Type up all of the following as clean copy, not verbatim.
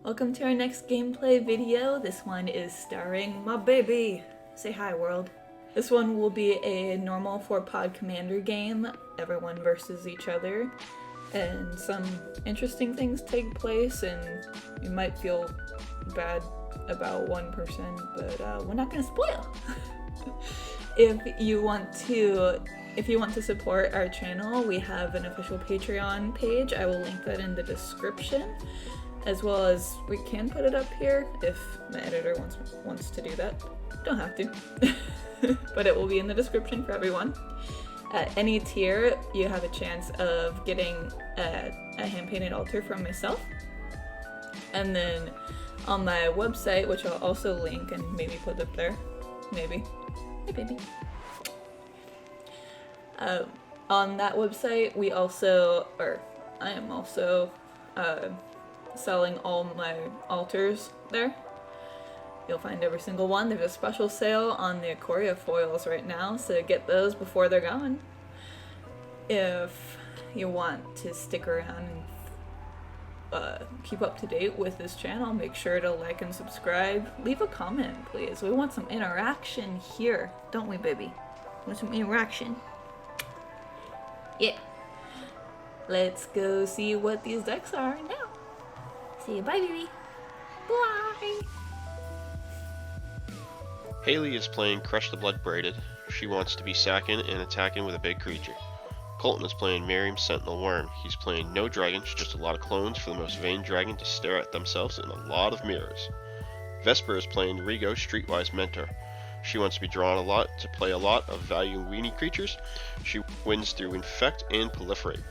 Welcome to our next gameplay video. This one is starring my baby. Say hi, world. This one will be a normal 4-pod commander game, everyone versus each other, and some interesting things take place, and you might feel bad about one person, but we're not gonna spoil. If you want to support our channel, we have an official Patreon page. I will link that in the description, as well as we can put it up here if my editor wants to do that. Don't have to, but it will be in the description for everyone. At any tier, you have a chance of getting a hand-painted altar from myself. And then on my website, which I'll also link and maybe put up there, maybe. Hey, baby. On that website, I am also selling all my altars there. You'll find every single one. There's a special sale on the Ikoria foils right now, so get those before they're gone. If you want to stick around and keep up to date with this channel, make sure to like and subscribe. Leave a comment, please. We want some interaction here, don't we, baby? We want some interaction. Yeah. Let's go see what these decks are now. See you, bye, baby. Bye. Halie is playing Crush the Blood Braided. She wants to be sacking and attacking with a big creature. Colton is playing Miriam Sentinel Worm. He's playing no dragons, just a lot of clones for the most vain dragon to stare at themselves in a lot of mirrors. Vespur is playing Rigo Streetwise Mentor. She wants to be drawn a lot to play a lot of value weenie creatures. She wins through Infect and Proliferate.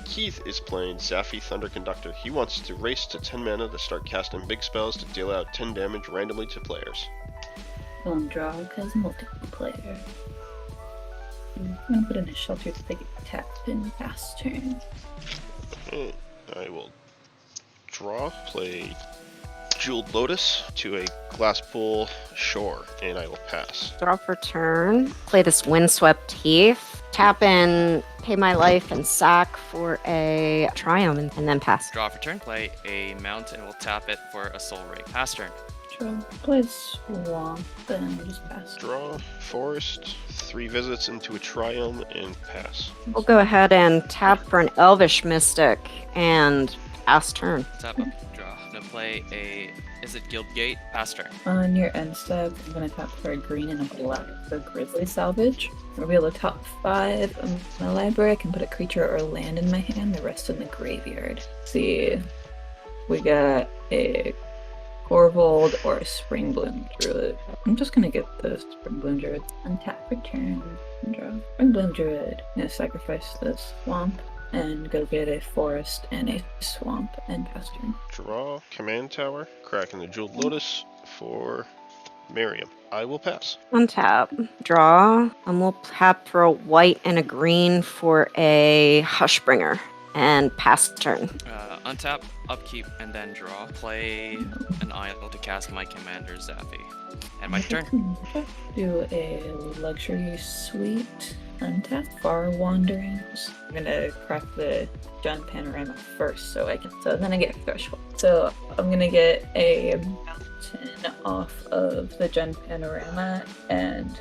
Keith is playing Zaffi Thunder Conductor. He wants to race to 10 mana to start casting big spells to deal out 10 damage randomly to players. Don't draw because multiplayer. I'm gonna put in a shelter so they get tapped in fast turn. I will draw, play Jeweled Lotus to a Glasspool Shore, and I will pass. Draw for turn. Play this Windswept Heath. Tap in, pay my life, and sack for a Triumph, and then pass. Draw for turn. Play a Mount, and we'll tap it for a Soul Ray. Pass turn. Draw. Play Swamp, then just pass. Draw, Forest, 3 visits into a Triumph, and pass. We'll go ahead and tap for an Elvish Mystic, and pass turn. Tap up. Draw. Gonna play a. Is it Guildgate? Pass turn. On your end step, I'm gonna tap for a green and a black for Grizzly Salvage. Reveal the top 5 of my library. I can put a creature or land in my hand, the rest in the graveyard. See, we got a Corvold or a Springbloom Druid. I'm just gonna get the Springbloom Druid. Untap for turn and draw. Springbloom Druid. I'm gonna sacrifice this swamp and go get a forest and a swamp and pass turn. Draw, Command Tower, cracking the Jeweled Lotus for Miriam. I will pass. Untap. Draw. And we'll tap for a white and a green for a Hushbringer, and pass turn. Untap, upkeep, and then draw. Play an Isle to cast my commander Zaffi. And my turn. Do a luxury suite. Untap Far Wanderings. I'm gonna crack the Jund Panorama first, so then I get Threshold. So I'm gonna get a mountain off of the Jund Panorama and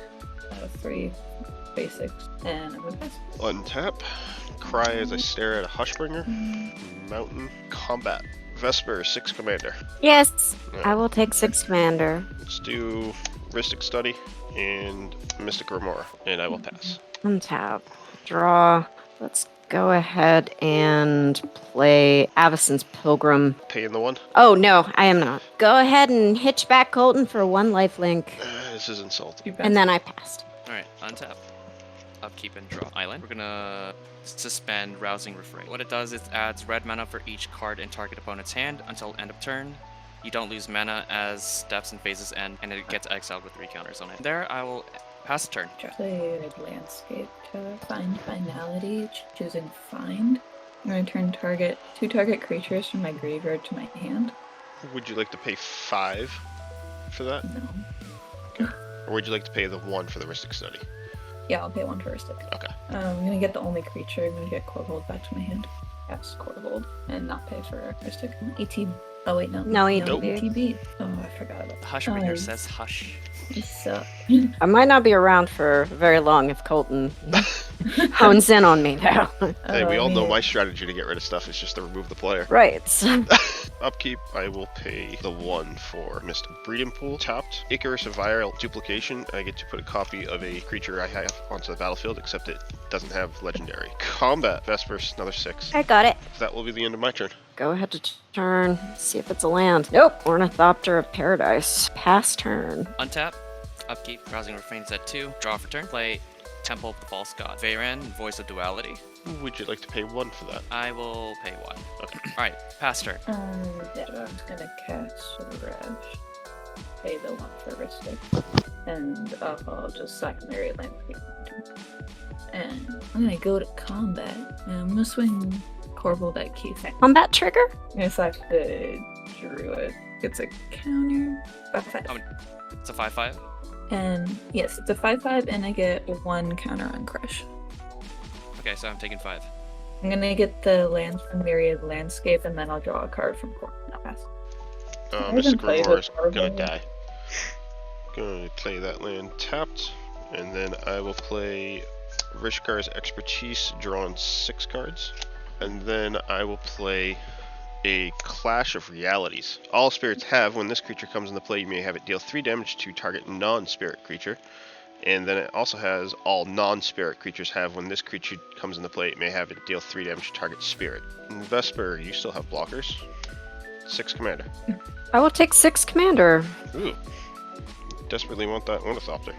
3 basics, and I'm gonna pass. Untap, cry as I stare at a Hushbringer. Mountain, combat. Vesper, 6 commander. Yes, Alright. I will take 6 commander. Let's do Rhystic Study and Mystic Remora, and I will pass. Untap. Draw. Let's go ahead and play Avacyn's Pilgrim. Paying the 1. Oh, no, I am not. Go ahead and hitch back Colton for 1 lifelink. This is insulting. And then I passed. Alright, untap. Upkeep and draw island. We're gonna suspend Rousing Refrain. What it does is adds red mana for each card in target opponent's hand until end of turn. You don't lose mana as steps and phases end, and it gets exiled with 3 counters on it. There, I will pass turn. Play Landscape to find finality, choosing find. I'm going to turn 2 target creatures from my graveyard to my hand. Would you like to pay 5 for that? No. Or would you like to pay the 1 for the Rhystic Study? Yeah, I'll pay 1 for a stick. Okay. I'm going to get the only creature. I'm going to get Corvold back to my hand. Yes, Corvold. And not pay for a stick. 18. Oh wait, no. No No ETB. ETB. Oh, I forgot about The that. Hushbringer Oh, says hush. you suck. I might not be around for very long if Colton hones in on me now. Hey, we all know man. my strategy to get rid of stuff is just to remove the player. Right. Upkeep, I will pay the 1 for Missed Breeding Pool. Tapped, Icarus of Viral Duplication. I get to put a copy of a creature I have onto the battlefield, except it doesn't have Legendary. Combat, vespur, another 6. I got it. That will be the end of my turn. Go ahead to turn. See if it's a land. Nope. Ornithopter of Paradise. Pass turn. Untap. Upkeep. Rousing Refrain is at 2. Draw for turn. Play Temple of the False God. Veyran, Voice of Duality. Would you like to pay 1 for that? I will pay 1. Okay. Alright, pass turn. Yeah, I'm gonna cast Rash. Pay the 1 for Ristic. And I'll just secondary landscape. And I'm gonna go to combat. And I'm gonna swing Corval that Keith. Combat trigger? It's like the Druid. It's a counter. 5/5. Oh, it's a 5/5. And yes, it's a 5/5, and I get 1 counter on Crush. Okay, so I'm taking 5. I'm gonna get the lands from Myriad Landscape, and then I'll draw a card from Court. I'll pass. Mystic played Grimoire with is gonna Corval. die. Gonna play that land tapped, and then I will play Rishkar's Expertise, drawing 6 cards. And then I will play a Clash of Realities. All spirits have, when this creature comes into play, you may have it deal 3 damage to target non-spirit creature. And then it also has all non-spirit creatures have, when this creature comes into play, it may have it deal 3 damage to target spirit. In Vesper, you still have blockers. 6 commander. I will take 6 commander. Ooh. Desperately want that Ornithopter.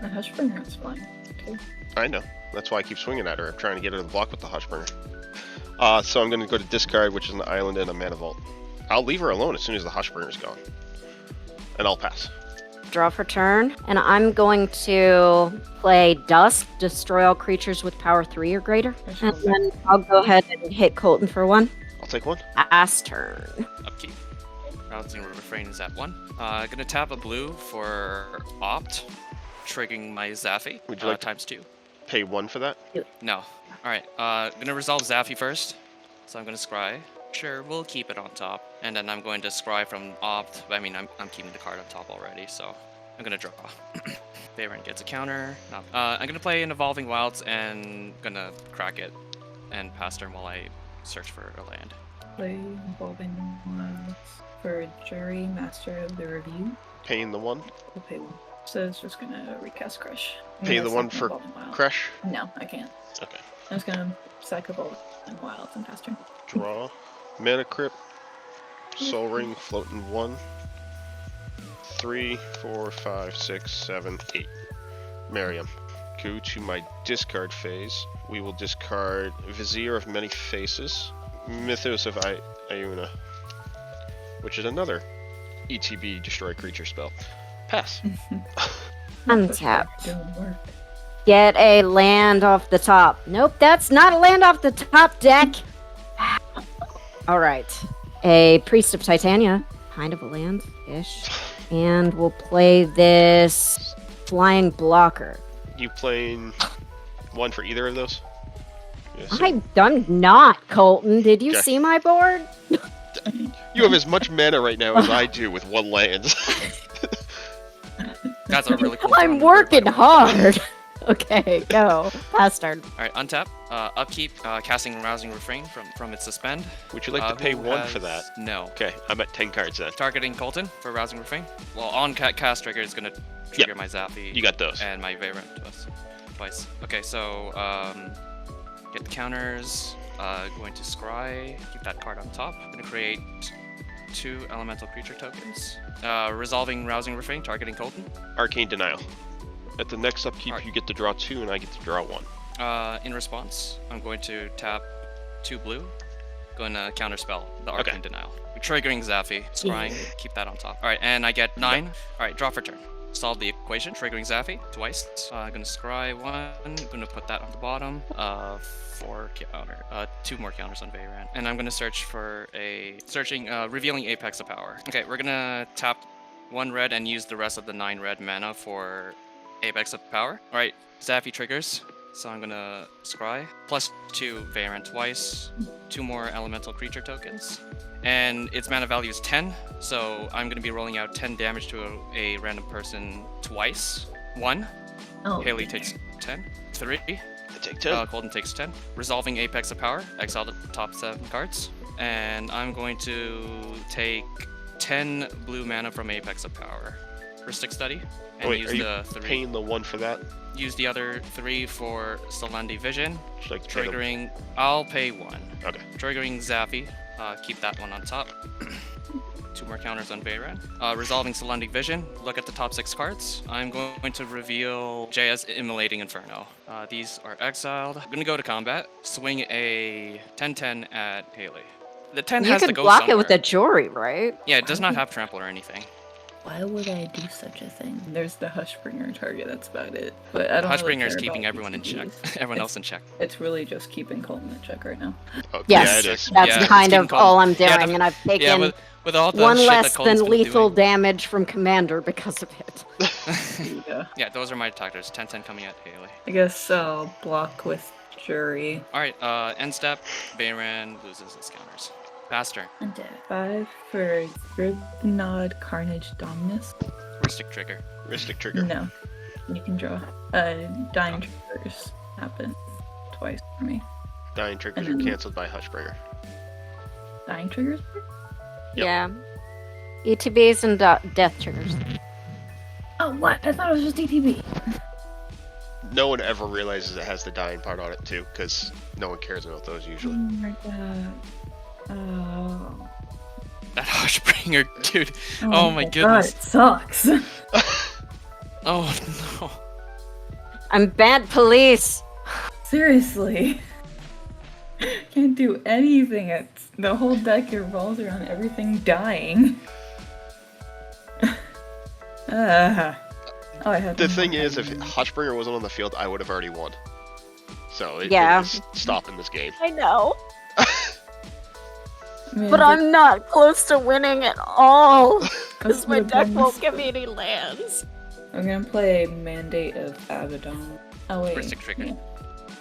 The Hushbringer is fine, too. I know. That's why I keep swinging at her. I'm trying to get her to block with the Hushbringer. So I'm going to go to discard, which is an island and a mana vault. I'll leave her alone as soon as the Hushbringer's gone. And I'll pass. Draw for turn. And I'm going to play Dusk, destroy all creatures with power 3 or greater. And then I'll go ahead and hit Colton for 1. I'll take 1. Pass turn. Upkeep. Rousing Refrain is at 1. Gonna tap a blue for Opt, triggering my Zaffy. Would you like to- times 2. Pay 1 for that? No. Alright, gonna resolve Zaffy first. So I'm gonna scry. Sure, we'll keep it on top. And then I'm going to scry from Opt. I mean, I'm keeping the card on top already, so I'm gonna draw. Veyran gets a counter. No. I'm gonna play an Evolving Wilds and gonna crack it and pass turn while I search for a land. Play Evolving Wilds for Jury, Master of the Review. Paying the 1? We'll pay 1. So it's just gonna recast Crush. I'm Pay gonna the 1 sack for Evolving Wilds. Crash? No, I can't. Okay. I'm just gonna sack Evolving Wilds and pass turn. Draw. Mana Crypt. Soul Ring, floating 1. 3, 4, 5, 6, 7, 8. Miriam. Go to my discard phase. We will discard Vizier of Many Faces, Mythos of Iuna, which is another ETB destroy creature spell. Pass. Untap. Doing work. Get a land off the top. Nope, that's not a land off the top deck. All right. A Priest of Titania. Kind of a land-ish. And we'll play this Flying Blocker. You playing 1 for either of those? Yes. I'm not, Colton. Did you Okay. see my board? You have as much mana right now as I do with 1 land. That's a really cool I'm drawing board, by working the way. hard. Okay, go. Pass turn. Alright, untap. Upkeep, casting Rousing Refrain from its suspend. Would you like to pay Who 1 for has- that? No. Okay, I'm at 10 cards then. Targeting Colton for Rousing Refrain. Well, on cast trigger is gonna trigger my Zappy You got those. and my Veyran twice. Okay, so get the counters. Going to scry. Keep that card on top. Gonna create 2 elemental creature tokens. Resolving Rousing Refrain, targeting Colton. Arcane Denial. At the next upkeep, Alright. you get to draw 2 and I get to draw 1. In response, I'm going to tap 2 blue. Going to counterspell the Okay. Arcane Denial. Triggering Zaffy, scrying, keep that on top. Alright, and I get 9. Alright, draw for turn. Solve the equation, triggering Zaffy twice. Gonna scry 1, gonna put that on the bottom. 4 counter, 2 more counters on Veyran. And I'm gonna search for revealing Apex of Power. Okay, we're gonna tap 1 red and use the rest of the 9 red mana for Apex of Power. Alright, Zaffy triggers. So I'm gonna scry. +2 Veyran twice. 2 more elemental creature tokens. and its mana value is 10. So I'm going to be rolling out 10 damage to a random person twice. 1. Oh, Halie takes 10. 3. I take 10. Colton takes 10. Resolving Apex of Power. Exile the top 7 cards. And I'm going to take 10 blue mana from Apex of Power. Ristic Study. And Wait, use are you the 3. paying the 1 for that? Use the other 3 for Solandi Vision. Should I pay them? Triggering. I'll pay 1. Okay. Triggering Zappy. Keep that one on top. 2 more counters on Veyran. Resolving Solandic Vision. Look at the top 6 cards. I'm going to reveal Jaya's Immolating Inferno. These are exiled. I'm going to go to combat. Swing a 10-10 at Halie. The 10 You has to could go block somewhere. it with a Jory, right? Yeah, it does not have trample or anything. Why would I do such a thing? There's the Hushbringer target, that's about it. But I don't really Hushbringer is care keeping about everyone in check. BTBs. Everyone else in check. It's really just keeping Colton in check right now. Oh, Yes, yeah, it is. that's Yeah, kind it's of keeping all I'm doing, Yeah, and I've taken Yeah, with all the one shit less that Colton's than been lethal doing. damage from Commander because of it. Yeah. Yeah, those are my attackers. 10-10 coming at Halie. I guess I'll block with Jury. Alright, end step. Veyran loses his counters. Pass turn. And 5 for Gridnod Carnage Dominus. Ristic Trigger. Ristic Trigger. No. You can draw. Dying triggers happen twice for me. Dying triggers are And then- cancelled by Hushbringer. Dying triggers? Yep. Yeah. ETBs and death triggers. Oh, what? I thought it was just DTB. No one ever realizes it has the dying part on it too, because no one cares about those Oh usually. my god. Oh. That Hushbringer, dude. Oh my goodness. God, it sucks. Oh no. I'm bad police. Seriously. Can't do anything. It's the whole deck revolves around everything dying. Oh, I had The thing is, if Hushbringer wasn't on the field, I would have already won. So it Yeah. is stopping this game. I know. Man, But I'm not close to winning at all. Because that's my the deck bonus. won't give me any lands. I'm gonna play Mandate of Abaddon. Oh wait. Ristic Trigger.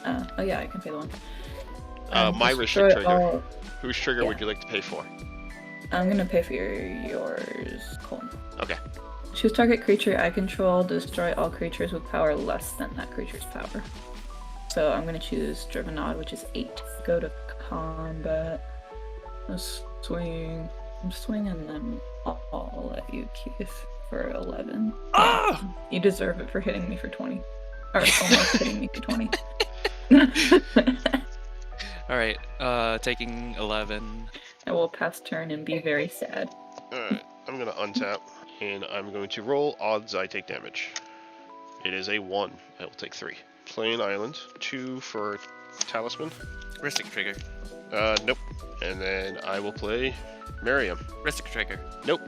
Oh yeah, I can pay the one. My Just Ristic throw it Trigger. all- Whose trigger Yeah. would you like to pay for? I'm gonna pay for yours, Colton. Okay. Choose target creature I control, destroy all creatures with power less than that creature's power. So I'm gonna choose Driven Odd, which is 8. Go to combat. Swing. I'm swinging them all at you, Keith, for 11. Ah! You deserve it for hitting me for 20. Or almost hitting me for 20. Alright, taking 11. I will pass turn and be very sad. Alright, I'm gonna untap, and I'm going to roll odds I take damage. It is a 1. I will take 3. Play an island. 2 for Talisman. Ristic Trigger. Nope. And then I will play Miriam. Ristic Trigger. Nope.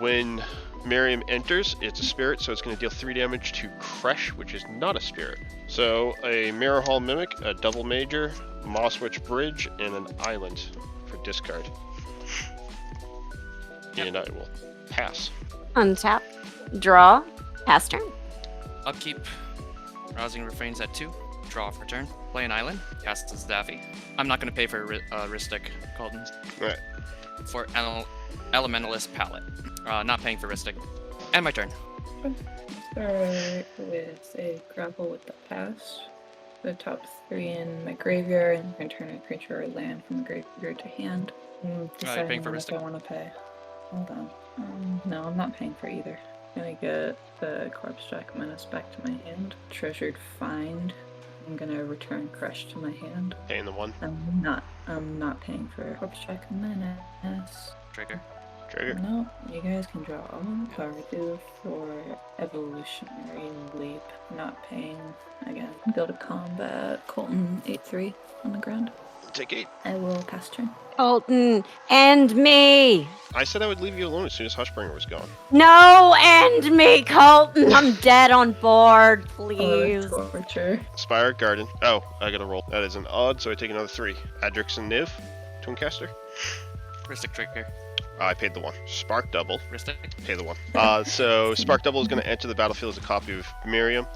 When Miriam enters, it's a spirit, so it's going to deal 3 damage to Kresh, which is not a spirit. So a Mirror Hall Mimic, a Double Major, Mosswitch Bridge, and an Island for discard. And I will pass. Untap. Draw. Pass turn. Upkeep. Rousing Refrains at 2. Draw for turn. Play an island. Cast as Daffy. I'm not going to pay for Ristic, Colton. Alright. For Elementalist Palette. Not paying for Ristic. And my turn. Start with a grapple with the past. The top 3 in my graveyard, and I can turn a creature or land from the graveyard to hand. I'm deciding paying for on if I Ristic. want to pay. Hold on. No, I'm not paying for either. I'm gonna get the Corpse Jack Menace back to my hand. Treasured Find. I'm gonna return Crush to my hand. Paying the 1. I'm not paying for Corpse Jack Menace. Trigger. Trigger. No, you guys can draw all the power do for Evolutionary Leap. Not paying again. Go to combat. Colton 8-3 on the ground. Take 8. I will pass turn. Colton, end me. I said I would leave you alone as soon as Hushbringer was gone. No, end me, Colton. I'm dead on board, please. Torture. Spire Garden. Oh, I gotta roll. That is an odd, so I take another 3. Adrix and Niv. Twinecaster. Ristic Trigger. I paid the 1. Spark Double. Ristic. Pay the 1. So Spark Double is going to enter the battlefield as a copy of Miriam.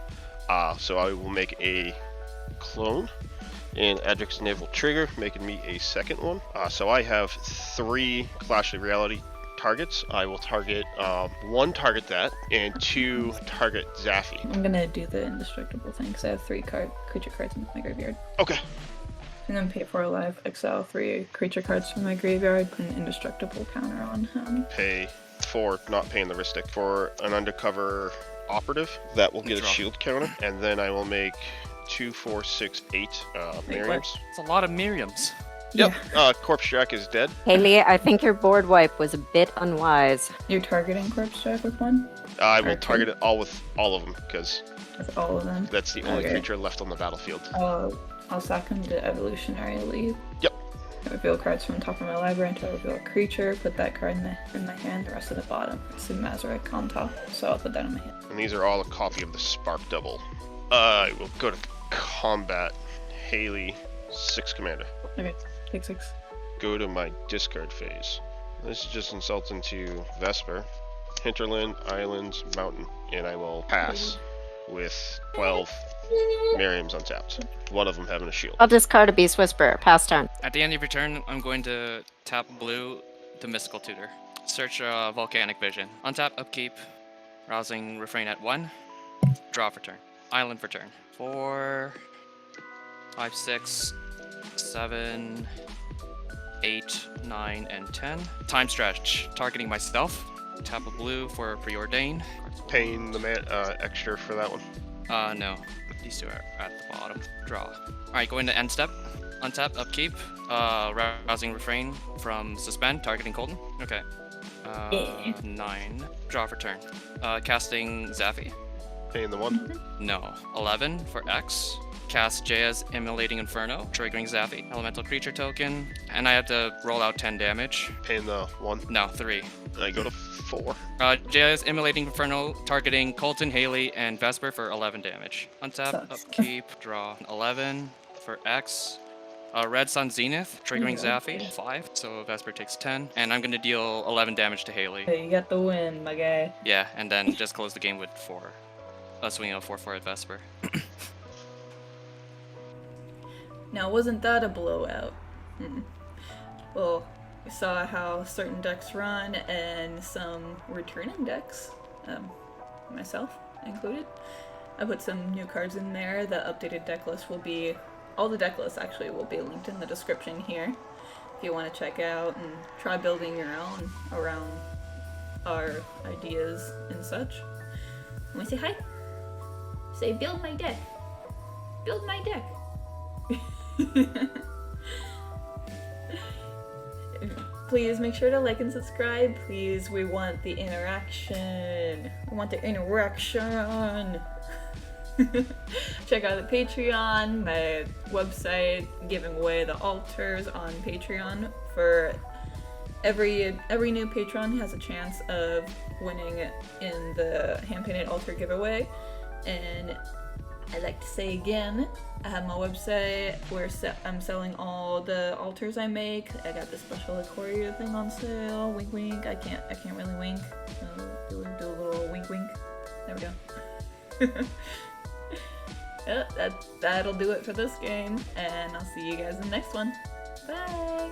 So I will make a clone. and Adric's Naval Trigger, making me a second one. So I have 3 Clash of Reality targets. I will target 1 target that, and 2 target Zaffy. I'm gonna do the indestructible thing because I have 3 creature cards in my graveyard. Okay. I'm gonna pay for a life, exile 3 creature cards from my graveyard, put an indestructible counter on him. Pay for not paying the Ristic. For an undercover operative, that will get a shield counter, and then I will make 2, 4, 6, 8 Miriams. It's a lot of Miriams. Yep. Corpse Jack is dead. Halie, I think your board wipe was a bit unwise. You're targeting Corpse Jack with one? I will target it all with all of them, because With all of them? that's the only creature left on the battlefield. I'll sack him to Evolutionary Leap. Yep. I reveal cards from the top of my library until I reveal a creature, put that card in my hand, the rest of the bottom. It's the Mazarek on top, so I'll put that in my hand. And these are all a copy of the Spark Double. I will go to combat. Halie, 6 commander. Okay, take 6. Go to my discard phase. This is just insulting to Vespur, Hinterland, Islands, Mountain, and I will pass with 12 Miriams untapped. One of them having a shield. I'll discard a Beast Whisperer. Pass turn. At the end of your turn, I'm going to tap blue to Mystical Tutor. Search Volcanic Vision. Untap, upkeep, Rousing Refrain at 1. Draw for turn. Island for turn. 4, 5, 6, 7, 8, 9, and 10. Time stretch. Targeting myself. Tap a blue for Preordain. Paying the extra for that one. No. These 2 are at the bottom. Draw. Alright, go into end step. Untap, upkeep. Rousing Refrain from Suspend, targeting Colton. Okay. 9. Draw for turn. Casting Zaffy. Paying the 1. No. 11 for X. Cast Jaya's Immolating Inferno, triggering Zaffy. Elemental creature token. And I have to roll out 10 damage. Paying the 1. No, 3. I go to 4. Jaya's Immolating Inferno, targeting Colton, Halie, and Vesper for 11 damage. Untap, Sucks. upkeep, draw. 11 for X. Red Sun Zenith, triggering Zaffy. 5, so Vesper takes 10. And I'm gonna deal 11 damage to Halie. Hey, you got the win, my guy. Yeah, and then just close the game with 4. A swing of 4 at Vesper. Now, wasn't that a blowout? Well, we saw how certain decks run and some returning decks, myself included. I put some new cards in there. The updated deck list will be, all the deck lists actually will be linked in the description here if you want to check out and try building your own around our ideas and such. Want to say hi? Say, build my deck. Build my deck. Please make sure to like and subscribe. Please, we want the interaction. We want the interaction. Check out the Patreon, my website, giving away the altars on Patreon. For every new patron has a chance of winning in the hand-painted altar giveaway. And I'd like to say again, I have my website where I'm selling all the altars I make. I got the special Ikoria thing on sale. Wink, wink. I can't really wink. Do a little wink, wink. There we go. Yeah, that'll do it for this game, and I'll see you guys in the next one. Bye.